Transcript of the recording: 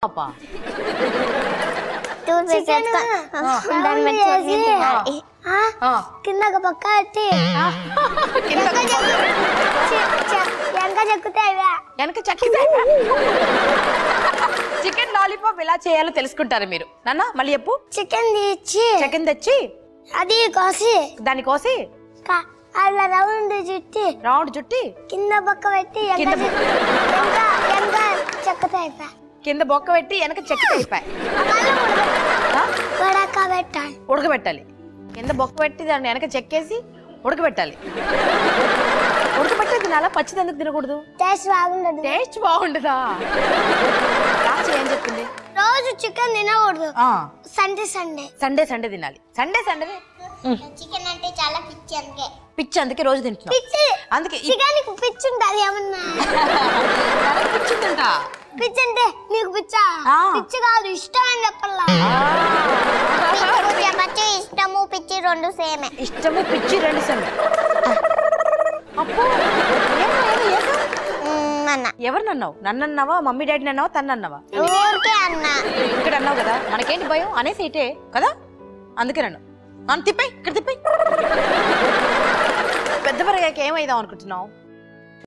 పాపా కింద ఒక పక్క పెట్టి వెనక చెక్కుతాయి. చికెన్ లాలీపాప్ ఎలా చేయాలో తెలుసుకుంటారు మీరు. నాన్న మళ్ళీ చెప్పు. చికెన్ తెచ్చి అది కోసి దాన్ని కోసి అలా రౌండ్ చుట్టి కింద బొక్క పెట్టి చెక్కుతాయి. కింద బొక్క పెట్టి వెనక చెక్క అయిపోయి ఉడకబెట్టాలి. కింద బొక్క పెట్టి దాన్ని వెనక చెక్కేసి ఉడకబెట్టాలి. ఉడకబెట్టే తినాలా? పచ్చిది ఎందుకు తినకూడదు? టేస్ట్ బాగుండదా? ఏం చెప్పింది? రోజు చికెన్ తినకూడదు, సండే తినాలి. సండే చికెన్ అంటే చాలా పిచ్చి అందుకే రోజు తింటున్నా. అందుకే పిచ్చి ఉంటుంది ఏమన్నా పిచ్చిందంట. పిచ్చి అంటే నీకు పిచ్చా? పిచ్చి కాదు, ఇష్టం అని చెప్పాలా. ఇష్టము పిచ్చి రెండు సేమే. ఇష్టము పిచ్చి రెండు సేమే. ఎవరిని అన్నావు? నన్ను అన్నావా, మమ్మీ డాడీని అన్నావా, తను అన్నావా? ఇక్కడ అన్నావు కదా, మనకేంటి భయం అనేసి ఇటే కదా, అందుకే నన్ను తిప్పాయి. ఇక్కడ తిప్పాయి. పెద్ద పరగాకి ఏమైదాం అనుకుంటున్నావు?